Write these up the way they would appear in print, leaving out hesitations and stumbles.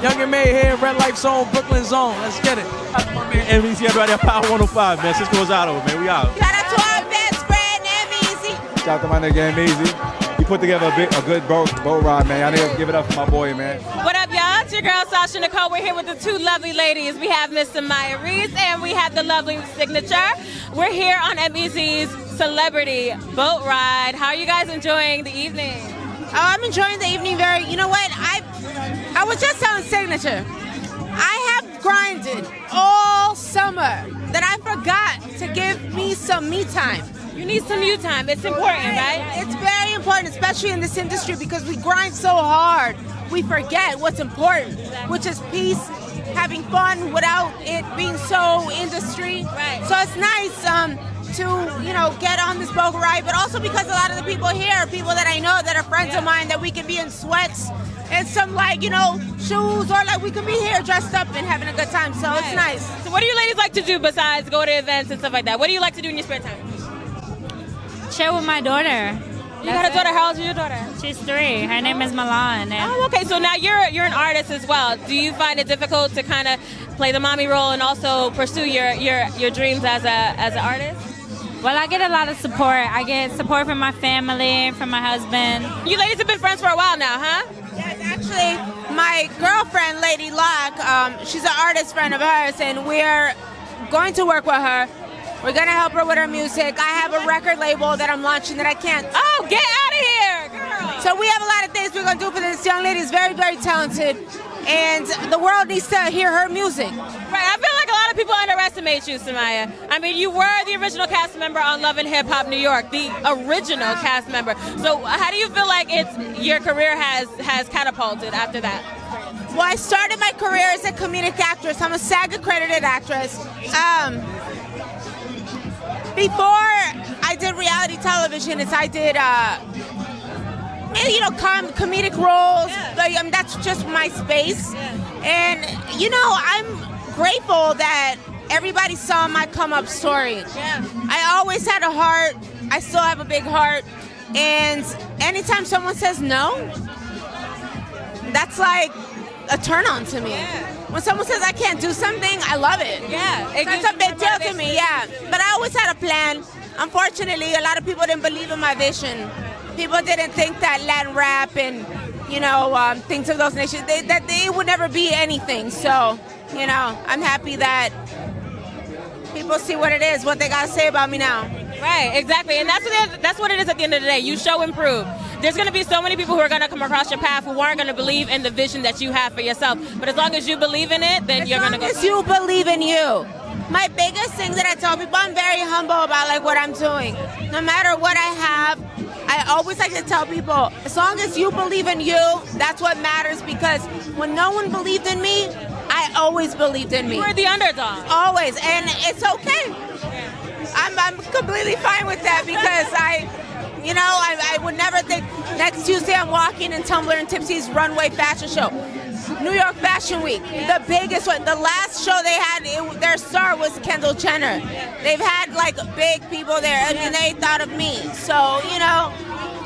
Young M.A here, Red Life Zone, Brooklyn Zone. Let's get it. M.E.Z. right there, Power 105, man. Cisco ROSADO, man. We out. Shout out to our best friend, M.E.Z. Shout out to my nigga M.E.Z. He put together a good boat ride, man. I need to give it up for my boy, man. What up, y'all? It's your girl, Sasha Nycole. We're here with the two lovely ladies. We have Miss Somaya Reese and we have the lovely Signature. We're here on M.E.Z's Celebrity Boat Ride. How are you guys enjoying the evening? Oh, I'm enjoying the evening very. You know what? I was just telling Signature, I have grinded all summer that I forgot to give me some me time. You need some you time. It's important, right? It's very important, especially in this industry, because we grind so hard. We forget what's important, which is peace, having fun without it being so industry. Right. So it's nice to, you know, get on this boat ride, but also because a lot of the people here are people that I know that are friends of mine, that we can be in sweats and some, like, you know, shoes, or like we can be here dressed up and having a good time. So it's nice. So what do you ladies like to do besides go to events and stuff like that? What do you like to do in your spare time? Chill with my daughter. You got a daughter? How old is your daughter? She's 3. Her name is Milan. Oh, okay. So now you're an artist as well. Do you find it difficult to kind of play the mommy role and also pursue your dreams as an artist? Well, I get a lot of support. I get support from my family, from my husband. You ladies have been friends for a while now, huh? Yes, actually, my girlfriend, Lady Luck, she's an artist friend of hers, and we're going to work with her. We're going to help her with her music. I have a record label that I'm launching that I can't. Oh, get out of here, girl. So we have a lot of things we're going to do for this young lady. Is very, very talented, and the world needs to hear her music. Right, I feel like a lot of people underestimate you, Somaya. I mean, you were the original cast member on Love and Hip Hop New York, the original cast member. So how do you feel like your career has catapulted after that? Well, I started my career as a comedic actress. I'm a SAG-accredited actress. Before I did reality television, I did, you know, comedic roles. Yeah. That's just my space. Yeah. And, you know, I'm grateful that everybody saw my come-up story. Yeah. I always had a heart. I still have a big heart. And anytime someone says no, that's like a turn-on to me. Yeah. When someone says I can't do something, I love it. Yeah. It's a big deal to me, yeah. But I always had a plan. Unfortunately, a lot of people didn't believe in my vision. People didn't think that Latin rap and, you know, things of those nations, that they would never be anything. So, you know, I'm happy that people see what it is, what they got to say about me now. Right, exactly. And that's what it is at the end of the day. You show and prove. There's going to be so many people who are going to come across your path who aren't going to believe in the vision that you have for yourself. But as long as you believe in it, then you're going to go. As long as you believe in you. My biggest thing that I tell people, I'm very humble about like what I'm doing. No matter what I have, I always like to tell people, as long as you believe in you, that's what matters, because when no one believed in me, I always believed in me. You were the underdog. Always, and it's okay. I'm completely fine with that, because I would never think next Tuesday I'm walking in Tumblr and Tipsy's runway fashion show. New York Fashion Week, the biggest one. The last show they had, their star was Kendall Jenner. They've had like big people there, and they thought of me. So, you know.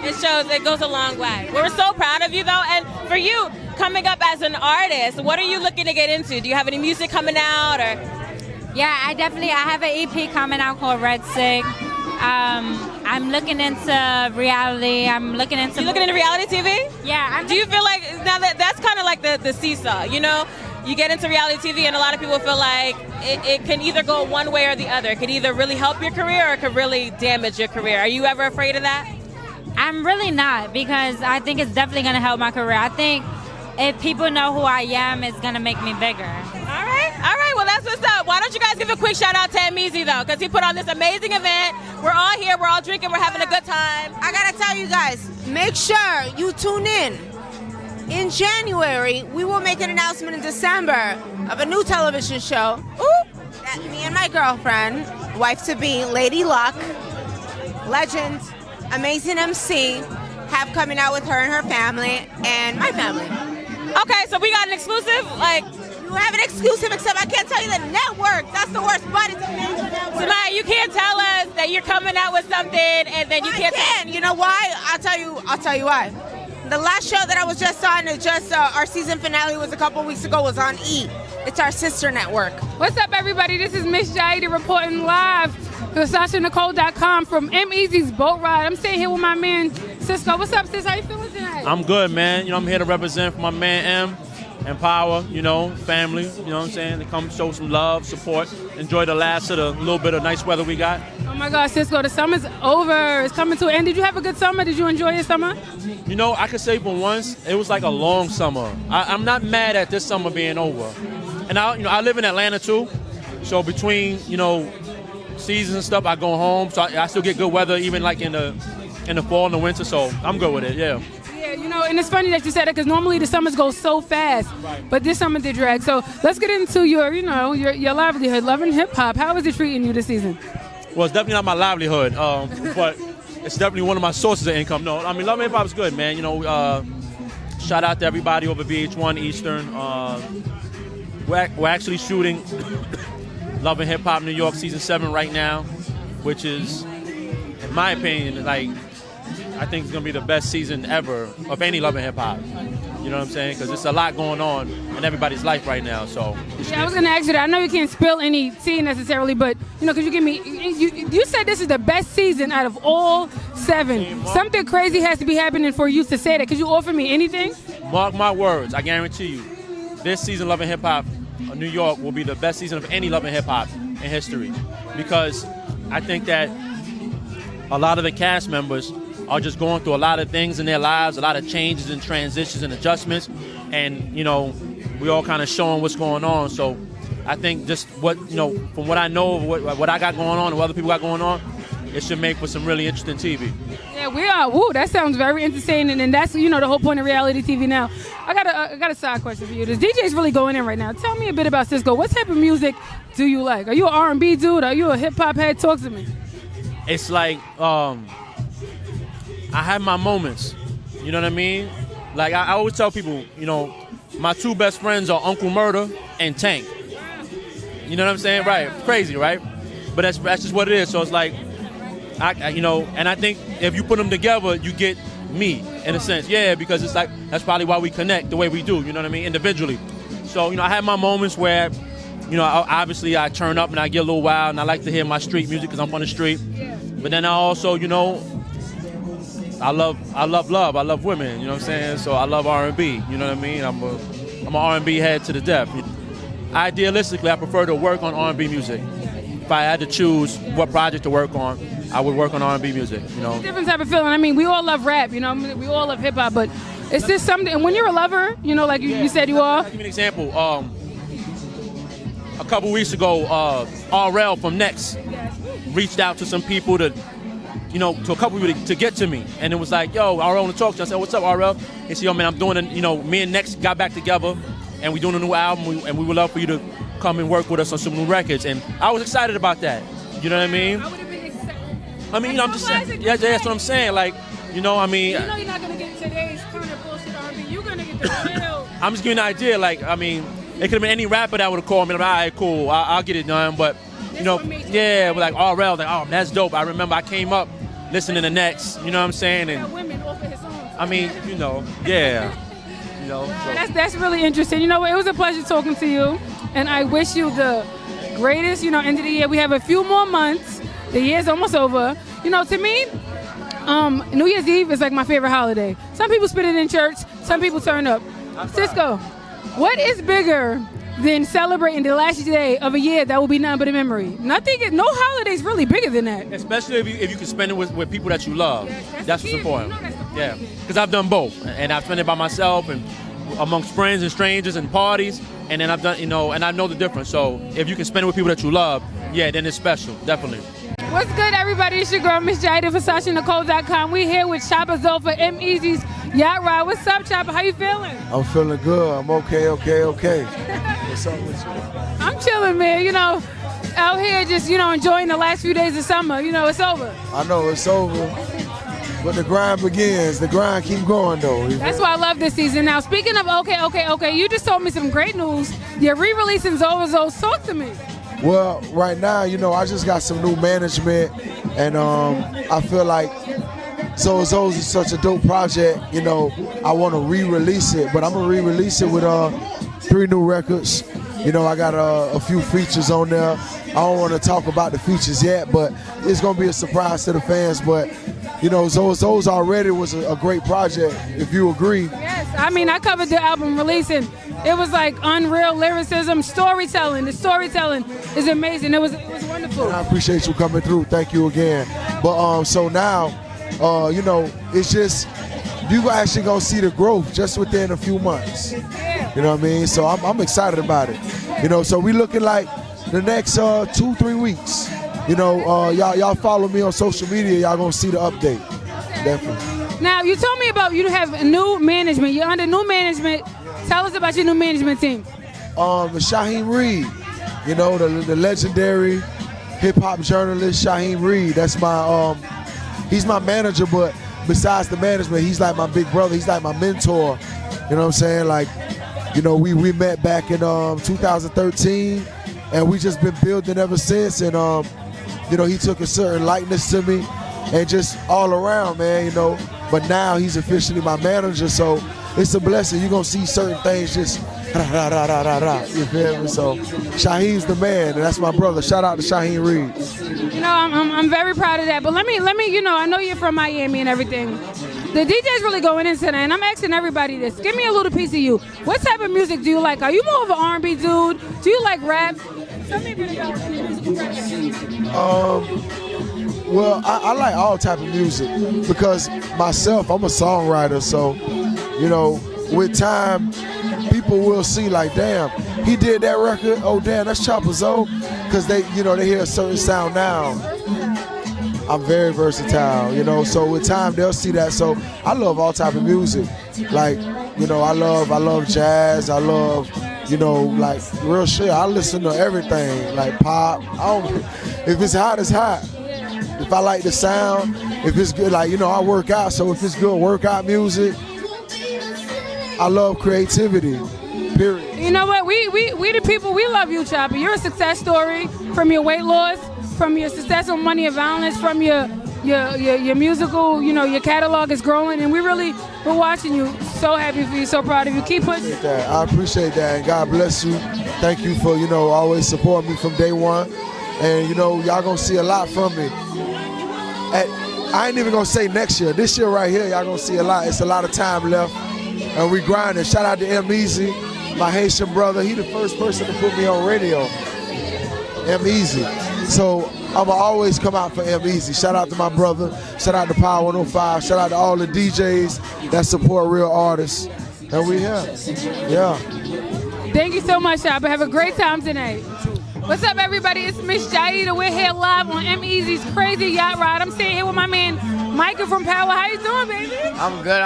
It shows, it goes a long way. We're so proud of you though, and for you, coming up as an artist, what are you looking to get into? Do you have any music coming out, or? Yeah, I have an EP coming out called Red Sig. I'm looking into reality. You looking into reality TV? Yeah. Do you feel like now that's kind of like the seesaw? You know, you get into reality TV, and a lot of people feel like it can either go one way or the other. It could either really help your career or it could really damage your career. Are you ever afraid of that? I'm really not, because I think it's definitely going to help my career. I think if people know who I am, it's going to make me bigger. All right, well, that's what's up. Why don't you guys give a quick shout out to M.E.Z, though, because he put on this amazing event. We're all here, we're all drinking, we're having a good time. I gotta tell you guys, make sure you tune in. In January, we will make an announcement in December of a new television show that me and my girlfriend, wife-to-be, Lady Luck, legend, amazing MC, have coming out with her and her family, and my family. Okay, so we got an exclusive, like... You don't have an exclusive except I can't tell you the network. That's the worst, but it's a major network. Somaya, you can't tell us that you're coming out with something and then you can't. You know why? I'll tell you why. The last show that I was just on, our season finale was a couple weeks ago, was on E! It's our sister network. What's up, everybody? This is Miss Jayyiah reporting live for SashaNycole.com from M.Easy's boat ride. I'm staying here with my man, Cisco. What's up, sis? How you feeling tonight? I'm good, man. You know, I'm here to represent for my man M and Power, you know, family, you know what I'm saying? To come show some love, support, enjoy the last of the little bit of nice weather we got. Oh my God, Cisco, the summer's over. It's coming to an end. Did you have a good summer? Did you enjoy your summer? You know, I could say for once, it was like a long summer. I'm not mad at this summer being over. And I live in Atlanta too, so between, you know, seasons and stuff, I go home, so I still get good weather even like in the fall and the winter, so I'm good with it, yeah. Yeah, you know, and it's funny that you said that because normally the summers go so fast, but this summer did drag. So let's get into your livelihood, loving hip hop. How is it treating you this season? Well, it's definitely not my livelihood, but it's definitely one of my sources of income. No, I mean, loving hip hop is good, man. You know, shout out to everybody over VH1 Eastern. We're actually shooting Loving Hip Hop New York season 7 right now, which is, in my opinion, like, I think it's gonna be the best season ever of any Loving Hip Hop. You know what I'm saying? Because there's a lot going on in everybody's life right now. So yeah, I was gonna ask you that. I know you can't spill any tea necessarily, but you know, could you give me? You said this is the best season out of all 7. Something crazy has to be happening for you to say that. Could you offer me anything? Mark my words. I guarantee you, this season Loving Hip Hop New York will be the best season of any Loving Hip Hop in history, because I think that a lot of the cast members are just going through a lot of things in their lives, a lot of changes and transitions and adjustments, and, you know, we all kind of showing what's going on. So I think just what, you know, from what I know of what I got going on and what other people got going on, it should make for some really interesting TV. Yeah, we are. Woo, that sounds very entertaining, and that's, you know, the whole point of reality TV now. I got a side question for you. This DJ's really going in right now. Tell me a bit about Cisco. What type of music do you like? Are you an R&B dude? Are you a hip hop head? Talk to me. It's like I have my moments. You know what I mean? Like I always tell people, you know, my 2 best friends are Uncle Murder and Tank. You know what I'm saying? Right? Crazy, right? But that's just what it is. So it's like, you know, and I think if you put them together, you get me in a sense. Yeah, because it's like that's probably why we connect the way we do. You know what I mean? Individually. So, you know, I have my moments where, you know, obviously I turn up and I get a little wild, and I like to hear my street music because I'm from the street. But then I also, you know, I love love. I love women. You know what I'm saying? So I love R&B. You know what I mean? I'm an R&B head to the death. Idealistically, I prefer to work on R&B music. If I had to choose what project to work on, I would work on R&B music, you know. Different type of feeling. I mean, we all love rap, you know. I mean, we all love hip hop, but it's just something. And when you're a lover, you know, like you said you are. I'll give you an example. A couple weeks ago, RL from Next reached out to some people to, you know, to a couple people to get to me, and it was like, yo, RL want to talk to you. I said, what's up, RL? He said, yo, man, I'm doing, you know, me and Next got back together, and we're doing a new album, and we would love for you to come and work with us on some new records. And I was excited about that. You know what I mean? I mean, you know, I'm just saying. Yeah, that's what I'm saying. Like, you know, I mean. You know, you're not gonna get today's kind of bullshit R&B. You're gonna get the real. I'm just giving you an idea. Like, I mean, it could have been any rapper that would have called me. Like, all right, cool, I'll get it done. But, you know, yeah, but like RL, like, oh, that's dope. I remember I came up listening to Next. You know what I'm saying? And women off of his songs. I mean, you know, yeah. You know, so. That's really interesting. You know, it was a pleasure talking to you, and I wish you the greatest, you know, end of the year. We have a few more months. The year's almost over. You know, to me, New Year's Eve is like my favorite holiday. Some people spend it in church, some people turn up. Cisco, what is bigger than celebrating the last day of a year that will be none but a memory? Nothing, no holiday's really bigger than that. Especially if you can spend it with people that you love. Yes, that's what's important. You know, that's the point. Yeah, because I've done both, and I've spent it by myself and amongst friends and strangers and parties, and then I've done, you know, and I know the difference. So if you can spend it with people that you love, yeah, then it's special, definitely. What's good, everybody? It's your girl, Miss Jayyiah for SashaNycole.com. We're here with Chopper Zoe for M.Easy's Yacht Ride. What's up, Chopper? How you feeling? I'm feeling good. I'm okay. What's up with you? I'm chilling, man. You know, out here just, you know, enjoying the last few days of summer. You know, it's over. I know it's over. But the grind begins. The grind keep going, though. That's why I love this season. Now, speaking of okay, you just told me some great news. You're re-releasing Zozo. Talk to me. Well, right now, I just got some new management, and I feel like Zozo's is such a dope project. I want to re-release it, but I'm gonna re-release it with 3 new records. I got a few features on there. I don't want to talk about the features yet, but it's gonna be a surprise to the fans. But Zozo's already was a great project, if you agree. Yes, I covered the album release, and it was like unreal lyricism, storytelling. The storytelling is amazing. It was wonderful. And I appreciate you coming through. Thank you again. But so now, it's just you actually gonna see the growth just within a few months. Yeah. You know what I mean? So I'm excited about it. So we looking like the next 2-3 weeks. Y'all follow me on social media. Y'all gonna see the update. Definitely. Now you told me about you have new management. You're under new management. Tell us about your new management team. Shaheem Reed. The legendary hip hop journalist Shaheem Reed. That's my he's my manager, but besides the management, he's like my big brother. He's like my mentor. You know what I'm saying? Like, we met back in 2013, and we just been building ever since. And he took a certain likeness to me, and just all around, man. But now he's officially my manager, so it's a blessing. You're gonna see certain things just you feel me? So Shaheem's the man, and that's my brother. Shout out to Shaheem Reed. I'm very proud of that. But let me, I know you're from Miami and everything. The DJ's really going in tonight, and I'm asking everybody this. Give me a little piece of you. What type of music do you like? Are you more of an R&B dude? Do you like rap? Tell me a bit about Well, I like all type of music because myself, I'm a songwriter. So, with time, people will see like, damn, he did that record. Oh, damn, that's Chopper Zoe. Because they hear a certain sound now. I'm very versatile, so with time they'll see that. So I love all type of music. Like, I love jazz. I love, like real shit. I listen to everything, like pop. If it's hot, it's hot. If I like the sound, if it's good, like, I work out. So if it's good workout music, I love creativity, period. You know what? We the people, we love you, Chopper. You're a success story from your weight loss, from your success on Money and Violence, from your musical, your catalog is growing, and we're watching you. So happy for you, so proud of you. Keep pushing. I appreciate that, and God bless you. Thank you for, always supporting me from day one. And, y'all gonna see a lot from me. I ain't even gonna say next year. This year right here, y'all gonna see a lot. It's a lot of time left, and we grinding. Shout out to M.A, my Haitian brother. He the first person to put me on radio. M.A. So I'ma always come out for M.A. Shout out to my brother. Shout out to Power 105. Shout out to all the DJs that support real artists. And we here. Yeah. Thank you so much, Chopper. Have a great time tonight. What's up, everybody? It's Miss Jayyiah. We're here live on M.Easy's Crazy Yacht Ride. I'm sitting here with my man, Micah from Power. How you doing, baby? I'm good.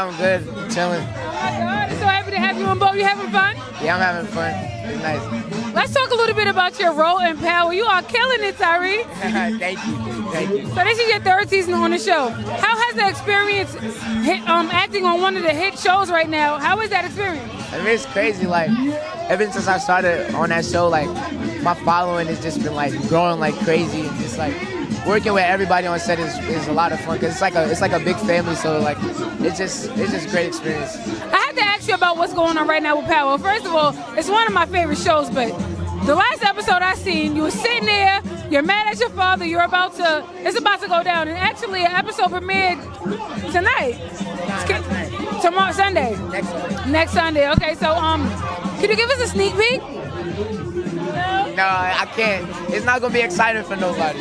Chilling. Oh, my God. I'm so happy to have you on board. You having fun? Yeah, I'm having fun. It's nice. Let's talk a little bit about your role in Power. You are killing it, Tyree. Thank you. So this is your 3rd season on the show. How has the experience acting on one of the hit shows right now? How is that experience? I mean, it's crazy. Like, ever since I started on that show, like, my following has just been like growing like crazy, and just like working with everybody on set is a lot of fun because it's like a big family. So like it's just great experience. I have to ask you about what's going on right now with Power. First of all, it's one of my favorite shows, but the last episode I seen, you were sitting there, you're mad at your father, it's about to go down, and actually an episode premiered tonight. Tomorrow, Sunday. Next Sunday. Okay, so can you give us a sneak peek? No, I can't. It's not gonna be exciting for nobody.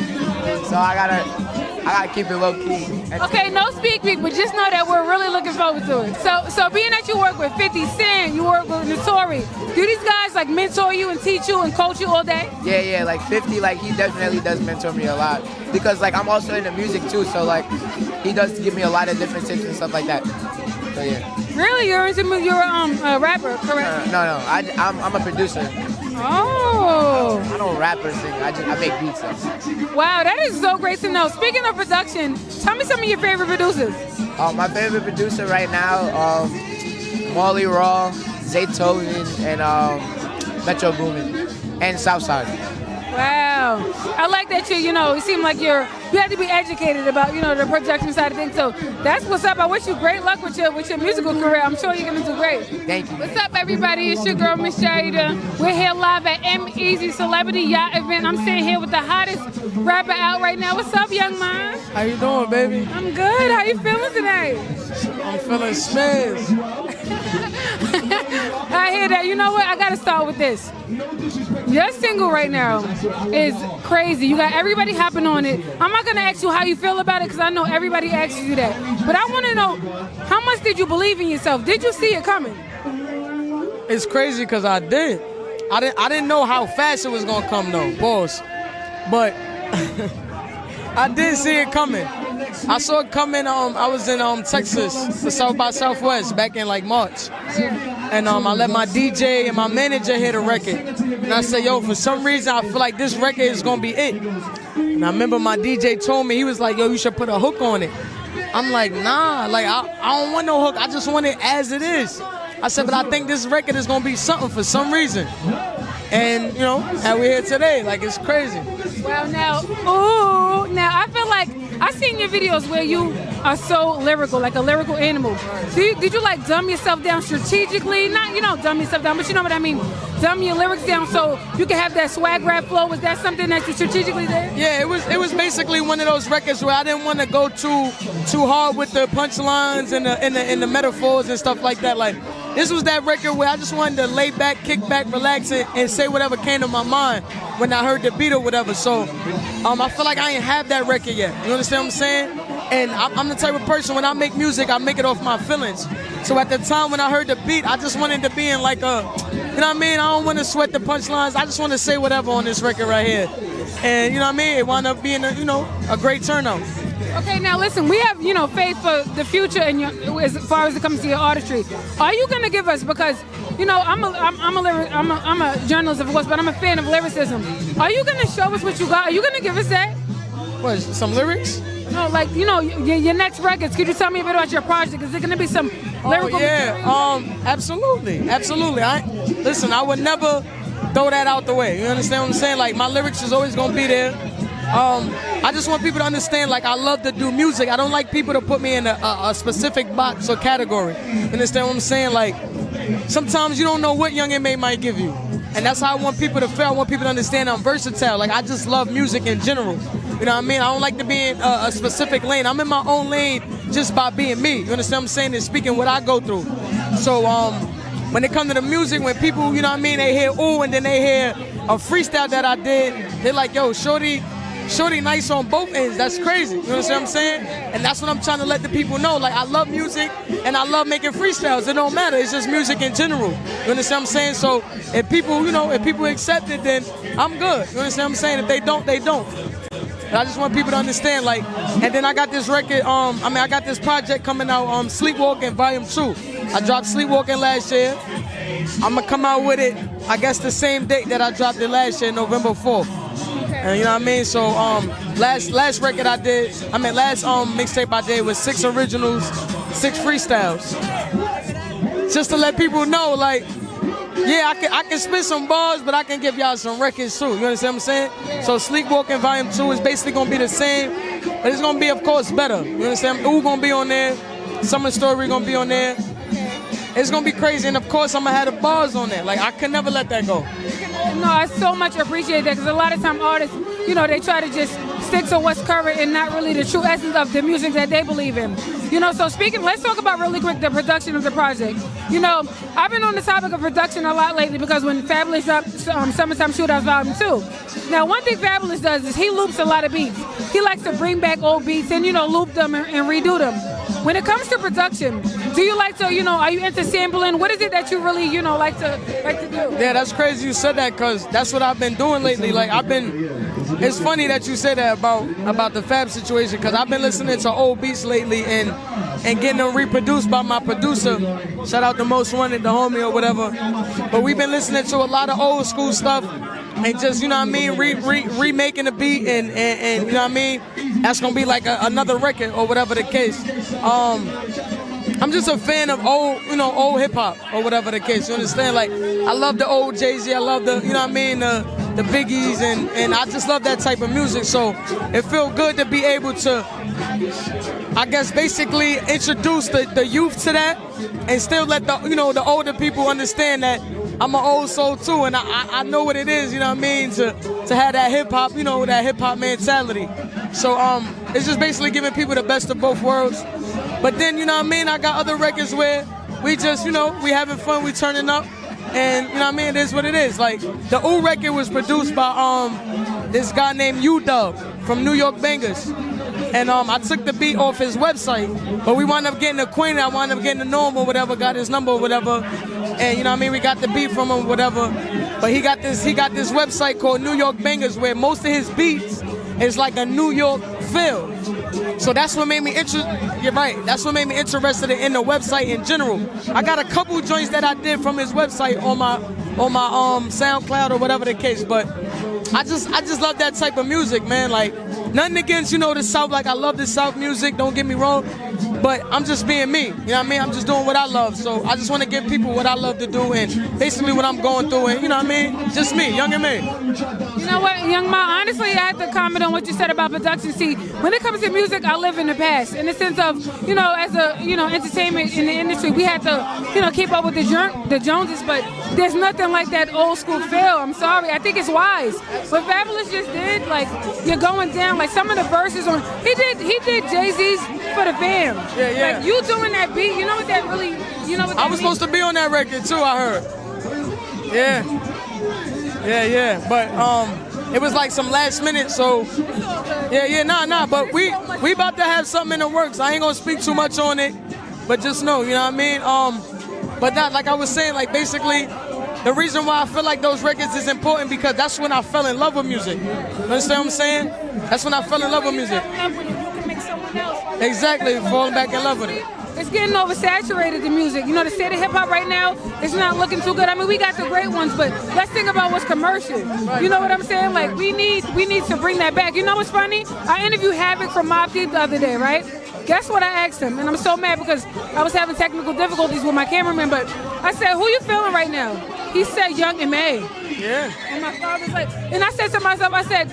So I gotta keep it low key. Okay, no speak peek, but just know that we're really looking forward to it. So being that you work with 50 Cent, you work with Notori, do these guys like mentor you and teach you and coach you all day? Yeah, like 50, like he definitely does mentor me a lot because like I'm also into music too, so like he does give me a lot of different tips and stuff like that. So yeah. Really, you're a rapper, correct? No, I'm a producer. Oh. I don't rap or sing. I make beats. Wow, that is so great to know. Speaking of production, tell me some of your favorite producers. My favorite producer right now, Molly Raw, Zaytoven, and Metro Boomin, and Southside. Wow. I like that you seem like you have to be educated about, the production side of things. So that's what's up. I wish you great luck with your musical career. I'm sure you're going to do great. Thank you. What's up, everybody? It's your girl, Miss Jayyiah. We're here live at M-Easy Celebrity Yacht event. I'm sitting here with the hottest rapper out right now. What's up, Young M.A? How you doing, baby? I'm good. How you feeling today? I'm feeling smizz. I hear that. You know what? I got to start with this. Your single right now is crazy. You got everybody hopping on it. I'm not going to ask you how you feel about it because I know everybody asks you that. But I want to know, how much did you believe in yourself? Did you see it coming? It's crazy because I did. I didn't know how fast it was going to come, though. Pause. But I did see it coming. I saw it coming. I was in Texas, the South by Southwest, back in like March. And I let my DJ and my manager hear the record. And I said, yo, for some reason, I feel like this record is going to be it. And I remember my DJ told me, he was like, yo, you should put a hook on it. I'm like, nah, like I don't want no hook. I just want it as it is. I said, but I think this record is going to be something for some reason. And, and we're here today. Like, it's crazy. Well, now I feel like I've seen your videos where you are so lyrical, like a lyrical animal. Did you like dumb yourself down strategically? Not, dumb yourself down, but you know what I mean? Dumb your lyrics down so you can have that swag rap flow. Was that something that you strategically did? Yeah, it was basically one of those records where I didn't want to go too hard with the punchlines and the metaphors and stuff like that. Like, this was that record where I just wanted to lay back, kick back, relax, and say whatever came to my mind when I heard the beat or whatever. So I feel like I ain't have that record yet. You understand what I'm saying? And I'm the type of person, when I make music, I make it off my feelings. So at the time when I heard the beat, I just wanted to be in like a, you know what I mean? I don't want to sweat the punchlines. I just want to say whatever on this record right here. And you know what I mean? It wound up being a great turnout. Okay, now listen, we have, faith for the future and as far as it comes to your artistry. Are you gonna give us, because, I'm a journalist of course, but I'm a fan of lyricism. Are you gonna show us what you got? Are you gonna give us that? What, some lyrics? No, like, your next records. Could you tell me a bit about your project? Is it gonna be some lyrical? Oh, yeah, absolutely. Listen, I would never throw that out the way. You understand what I'm saying? Like, my lyrics is always gonna be there. I just want people to understand, like, I love to do music. I don't like people to put me in a specific box or category. You understand what I'm saying? Like, sometimes you don't know what Young M.A might give you. And that's how I want people to feel. I want people to understand I'm versatile. Like, I just love music in general. You know what I mean? I don't like to be in a specific lane. I'm in my own lane just by being me. You understand what I'm saying? And speaking what I go through. So, when it comes to the music, when people, you know what I mean, they hear ooh, and then they hear a freestyle that I did, they're like, yo, Shorty nice on both ends. That's crazy. You understand what I'm saying? And that's what I'm trying to let the people know. Like, I love music and I love making freestyles. It don't matter. It's just music in general. You understand what I'm saying? So if people accept it, then I'm good. You understand what I'm saying? If they don't, they don't. But I just want people to understand, like, and then I got this record, I got this project coming out, Sleepwalking Volume 2. I dropped Sleepwalking last year. I'm gonna come out with it, I guess, the same date that I dropped it last year, November 4th. And you know what I mean? So last record I did, last mixtape I did was 6 originals, 6 freestyles. Just to let people know, like, yeah, I can spit some bars, but I can give y'all some records too. You understand what I'm saying? So Sleepwalking Volume 2 is basically gonna be the same, but it's gonna be, of course, better. You understand? Ooh gonna be on there, Summer Story gonna be on there. It's gonna be crazy, and of course I'm gonna have the bars on there. Like, I can never let that go. No, I so much appreciate that, because a lot of time artists, they try to just stick to what's current and not really the true essence of the music that they believe in. So let's talk about really quick the production of the project. I've been on the topic of production a lot lately, because when Fabulous dropped Summertime Shootouts Volume 2, now one thing Fabulous does is he loops a lot of beats. He likes to bring back old beats and, loop them and redo them. When it comes to production, do you like to, are you into sampling? What is it that you really, like to do? Yeah, that's crazy you said that, because that's what I've been doing lately. Like, it's funny that you say that about the Fab situation, because I've been listening to old beats lately, and and getting them reproduced by my producer. Shout out to Most Wanted, the homie or whatever. But we've been listening to a lot of old school stuff and just, you know what I mean, remaking the beat and you know what I mean? That's gonna be like another record or whatever the case. I'm just a fan of old hip hop or whatever the case. You understand? Like, I love the old Jay-Z. I love the, you know what I mean, the Biggies, and I just love that type of music. So it feels good to be able to, I guess, basically introduce the youth to that, and still let the older people understand that I'm an old soul too, and I know what it is. You know what I mean? To have that hip hop, that hip hop mentality. So it's just basically giving people the best of both worlds. But then, you know what I mean, I got other records where we just, we having fun, we turning up, and you know what I mean, it is what it is. Like, the Ooh record was produced by this guy named U-Dub from New York Bangers. And I took the beat off his website, but we wound up getting acquainted. I wound up getting to know him or whatever, got his number or whatever. And you know what I mean, we got the beat from him or whatever. But he got this website called New York Bangers where most of his beats is like a New York feel. So that's what made me You're right. That's what made me interested in the website in general. I got a couple joints that I did from his website on my SoundCloud or whatever the case. But I just love that type of music, man. Like, nothing against the South. Like, I love the South music. Don't get me wrong. But I'm just being me. You know what I mean? I'm just doing what I love. So I just want to give people what I love to do and basically what I'm going through. And you know what I mean? Just me, Young M.A. You know what, Young M.A, honestly, I have to comment on what you said about production. See, when it comes to music, I live in the past. In the sense of, as a, entertainment in the industry, we had to, keep up with the Joneses, but there's nothing like that old school feel. I'm sorry. I think it's wise. What Fabulous just did, like, you're going down, like some of the verses on, he did Jay-Z's For the Fam. Yeah. Like, you doing that beat, you know what that really, I was supposed to be on that record too, I heard. Yeah. But it was like some last minute, so nah. But we about to have something in the works. I ain't gonna speak too much on it, but just know, you know what I mean? But not like I was saying, like, basically the reason why I feel like those records is important because that's when I fell in love with music. You understand what I'm saying? That's when I fell in love with music. Exactly, falling back in love with it. It's getting oversaturated, the music. The state of hip-hop right now, it's not looking too good. I mean, we got the great ones, but let's think about what's commercial. You know what I'm saying? Like, we need to bring that back. You know what's funny? I interviewed Havoc from Mobb Deep the other day, right? Guess what I asked him? And I'm so mad because I was having technical difficulties with my cameraman, but I said, who you feeling right now? He said, Young M.A. Yeah. And my father's like, and I said to myself, I said,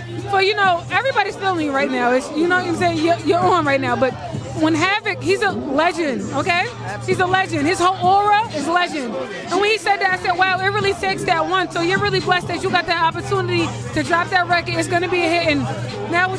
everybody's feeling you right now. It's, you know what I'm saying? You're on right now, but when Havoc, he's a legend, okay? He's a legend. His whole aura is legend. And when he said that, I said, wow, it really takes that one. So you're really blessed that you got that opportunity to drop that record. It's gonna be a hit. And now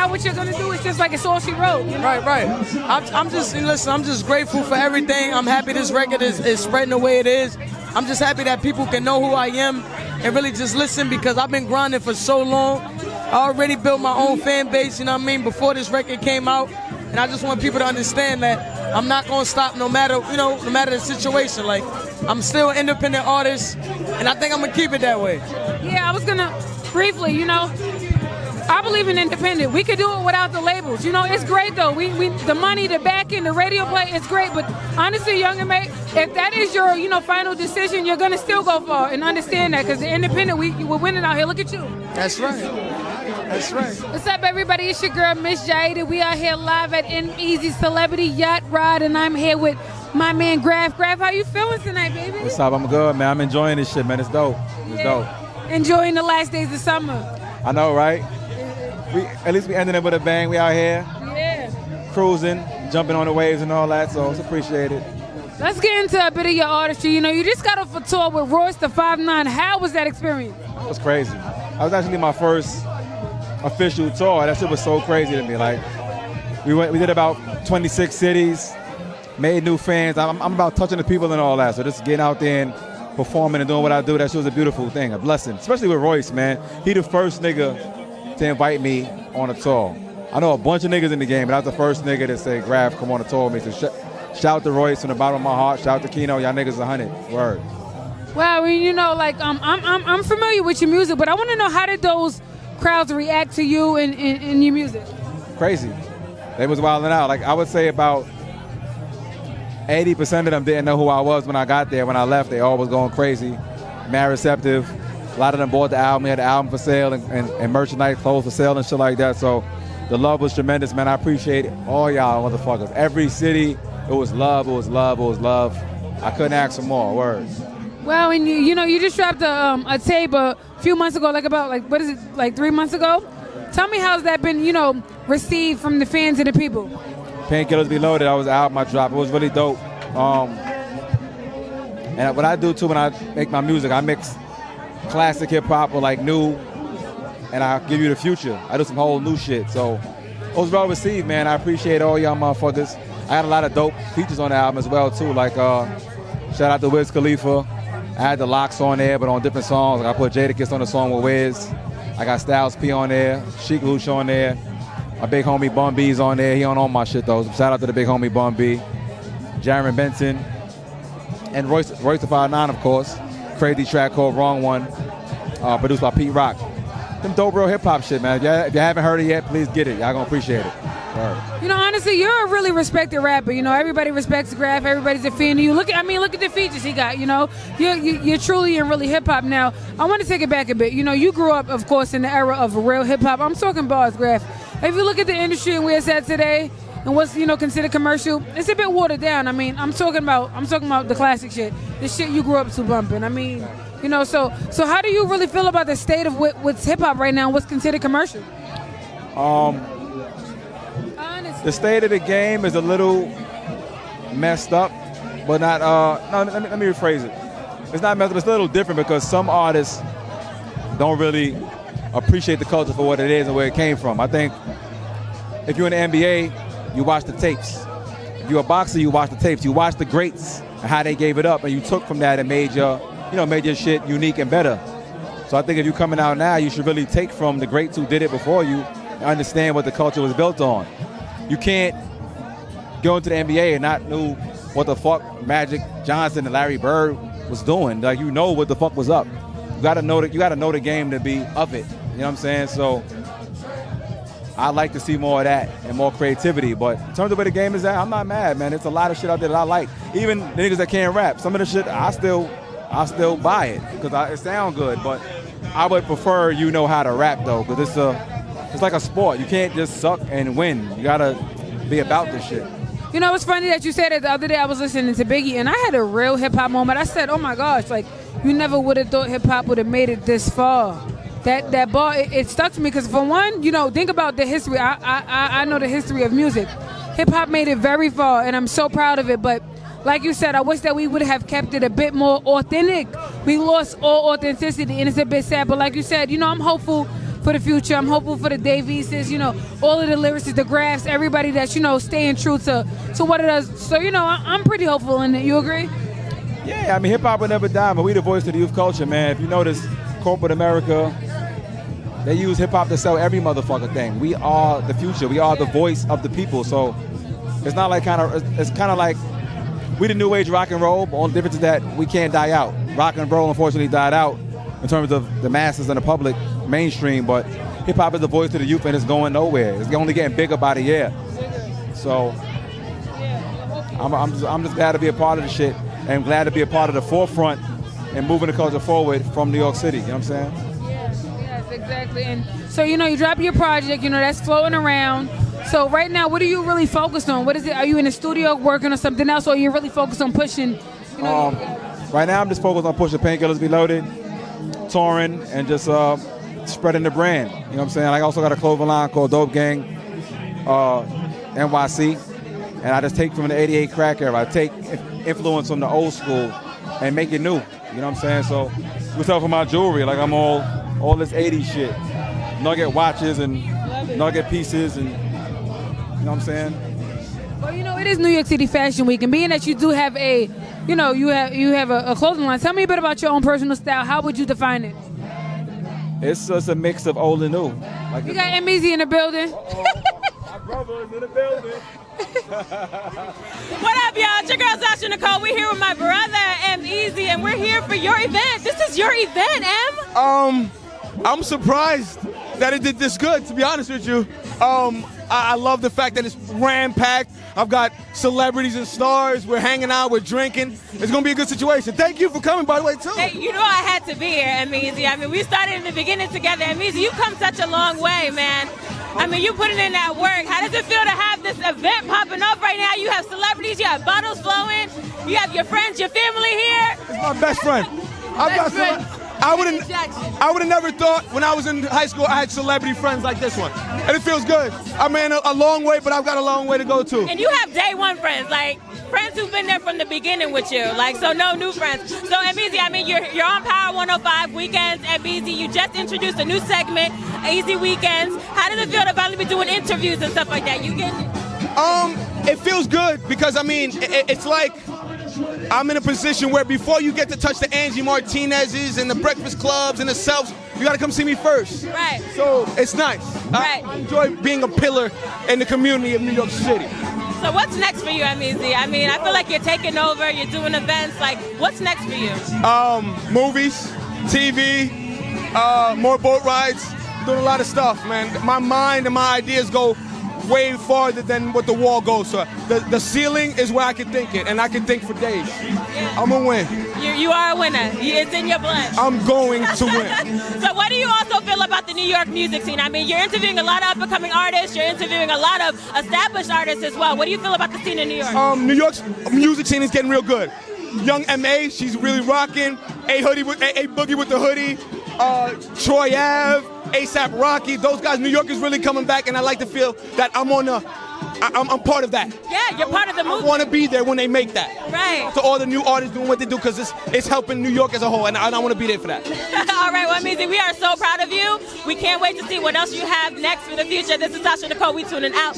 what you're gonna do is just like It's All She Wrote. Right. I'm just grateful for everything. I'm happy this record is spreading the way it is. I'm just happy that people can know who I am and really just listen because I've been grinding for so long. I already built my own fan base, you know what I mean, before this record came out. And I just want people to understand that I'm not gonna stop no matter the situation. Like, I'm still an independent artist, and I think I'm gonna keep it that way. Yeah, I was gonna briefly, I believe in independent. We could do it without the labels. It's great though. We the money, the backing, the radio play, it's great. But honestly, Young M.A, if that is your final decision, you're gonna still go far and understand that because the independent, we're winning out here. Look at you. That's right. What's up, everybody? It's your girl, Miss Jayyiah. We are here live at Easy Celebrity Yacht Ride, and I'm here with my man GRAFH. GRAFH, how you feeling tonight, baby? What's up? I'm good, man. I'm enjoying this shit, man. It's dope. It's dope. Enjoying the last days of summer. I know, right? At least we ended it with a bang. We out here. Yeah. Cruising, jumping on the waves and all that, so it's appreciated. Let's get into a bit of your artistry. You just got off a tour with Royce the 5'9". How was that experience? It was crazy. That was actually my first official tour. That shit was so crazy to me. Like, we did about 26 cities, made new fans. I'm about touching the people and all that. So just getting out there and performing and doing what I do, that shit was a beautiful thing, a blessing. Especially with Royce, man. He the first nigga to invite me on a tour. I know a bunch of niggas in the game, but I was the first nigga to say, GRAFH, come on a tour with me. So shout to Royce from the bottom of my heart. Shout to Kino. Y'all niggas 100. Word. Well, I'm familiar with your music, but I want to know, how did those crowds react to you and your music? Crazy. They was wilding out. Like, I would say about 80% of them didn't know who I was when I got there. When I left, they all was going crazy, mad receptive. A lot of them bought the album. We had the album for sale and merchandise, clothes for sale and shit like that. So the love was tremendous, man. I appreciate all y'all motherfuckers. Every city, it was love, it was love, it was love. I couldn't ask for more words. Well, and you just dropped a tape a few months ago, what is it, like 3 months ago? Tell me how's that been, received from the fans and the people? Painkillers Be Loaded, that was the album I dropped. It was really dope. And what I do too when I make my music, I mix classic hip hop with like new, and I give you the future. I do some whole new shit. So it was well received, man. I appreciate all y'all motherfuckers. I had a lot of dope features on the album as well too. Like shout out to Wiz Khalifa. I had the Locks on there, but on different songs. Like I put Jadakiss on the song with Wiz. I got Styles P on there, Sheik Louch on there. My big homie Bun B's on there. He on all my shit though. So shout out to the big homie Bun B. Jaron Benson. And Royce the 5'9", of course. Crazy track called Wrong One, produced by Pete Rock. Them dope real hip hop shit, man. If you haven't heard it yet, please get it. Y'all gonna appreciate it. Right. Honestly, you're a really respected rapper. Everybody respects GRAFH. Everybody's a fan of you. Look at the features he got. You're truly in really hip hop now. I want to take it back a bit. You grew up, of course, in the era of real hip hop. I'm talking bars, GRAFH. If you look at the industry and where it's at today, and what's considered commercial, it's a bit watered down. I'm talking about the classic shit, the shit you grew up to bumping. So how do you really feel about the state of what's hip hop right now? What's considered commercial? The state of the game is a little messed up, but not. No, let me rephrase it. It's not messed up. It's a little different because some artists don't really appreciate the culture for what it is and where it came from. I think if you're in the NBA, you watch the tapes. If you're a boxer, you watch the tapes. You watch the greats and how they gave it up, and you took from that and made your shit unique and better. So I think if you're coming out now, you should really take from the greats who did it before you and understand what the culture was built on. You can't go into the NBA and not know what the fuck Magic Johnson and Larry Bird was doing. Like what the fuck was up. You gotta know the game to be of it. You know what I'm saying? So I like to see more of that and more creativity. But in terms of where the game is at, I'm not mad, man. It's a lot of shit out there that I like. Even the niggas that can't rap, some of the shit I still buy it because it sounds good. But I would prefer how to rap though, because it's like a sport. You can't just suck and win. You gotta be about this shit. It's funny that you said it. The other day I was listening to Biggie and I had a real hip hop moment. I said, oh my gosh, like you never would have thought hip hop would have made it this far. That bar, it stuck to me because for one, think about the history. I know the history of music. Hip hop made it very far and I'm so proud of it. But like you said, I wish that we would have kept it a bit more authentic. We lost all authenticity and it's a bit sad. But like you said, I'm hopeful for the future. I'm hopeful for the Davises, all of the lyricists, the GRAFHs, everybody that's, staying true to what it does. So, I'm pretty hopeful in it. You agree? Yeah, hip-hop will never die, but we the voice of the youth culture, man. If you notice, corporate America, they use hip-hop to sell every motherfucker thing. We are the future. We are the voice of the people. So it's not like it's kind of like we the new age rock and roll, but only difference is that we can't die out. Rock and roll, unfortunately, died out in terms of the masses and the public mainstream, but hip-hop is the voice of the youth and it's going nowhere. It's only getting bigger by the year. So I'm just glad to be a part of the shit and glad to be a part of the forefront and moving the culture forward from New York City. You know what I'm saying? Yes, exactly. And so, you drop your project, that's floating around. So right now, what are you really focused on? What is it? Are you in the studio working on something else, or are you really focused on pushing? Right now, I'm just focused on pushing Painkillers Be Loaded, touring, and just spreading the brand. You know what I'm saying? I also got a clothing line called Dope Gang NYC, and I just take from the 88 crack era. I take influence from the old school and make it new. You know what I'm saying? So we sell for my jewelry, like I'm all this 80s shit. Nugget watches and nugget pieces, and you know what I'm saying? Well, it is New York City Fashion Week, and being that you do have you have a clothing line. Tell me a bit about your own personal style. How would you define it? It's just a mix of old and new. Like you got M.A in the building. My brother is in the building. What up, y'all? It's your girl Sasha Nycole. We're here with my brother M.A, and we're here for your event. This is your event, M. I'm surprised that it did this good, to be honest with you. I love the fact that it's ram-packed. I've got celebrities and stars. We're hanging out. We're drinking. It's going to be a good situation. Thank you for coming, by the way, too. Hey, you know I had to be here, Emez. I mean, we started in the beginning together. Emez, you've come such a long way, man. I mean, you putting in that work. How does it feel to have this event popping up right now? You have celebrities. You have bottles flowing. You have your friends, your family here. It's my best friend. I would have never thought when I was in high school I had celebrity friends like this one. And it feels good. I'm in a long way, but I've got a long way to go too. And you have day one friends, like friends who've been there from the beginning with you. Like, so no new friends. So Emez, I mean, you're on Power 105 weekends. Emez, you just introduced a new segment, Easy Weekends. How does it feel to finally be doing interviews and stuff like that? You getting it? It feels good because I mean, it's like I'm in a position where before you get to touch the Angie Martinez's and the Breakfast Clubs and the Selfs, you got to come see me first. Right. So it's nice. Right. I enjoy being a pillar in the community of New York City. So what's next for you, Emez? I mean, I feel like you're taking over, you're doing events. Like, what's next for you? Movies, TV, more boat rides, doing a lot of stuff, man. My mind and my ideas go way farther than what the wall goes. So the ceiling is where I can think it, and I can think for days. Yeah. I'm going to win. You are a winner. It's in your blood. I'm going to win. So what do you also feel about the New York music scene? I mean, you're interviewing a lot of up-and-coming artists. You're interviewing a lot of established artists as well. What do you feel about the scene in New York? New York's music scene is getting real good. Young M.A, she's really rocking. A Boogie with the hoodie. Troy Ave, ASAP Rocky. Those guys, New York is really coming back, and I like to feel that I'm part of that. Yeah, you're part of the movement. I want to be there when they make that. Right. To all the new artists doing what they do, because it's helping New York as a whole, and I want to be there for that. All right, well, Emez, we are so proud of you. We can't wait to see what else you have next for the future. This is Sasha Nycole. We tuning out.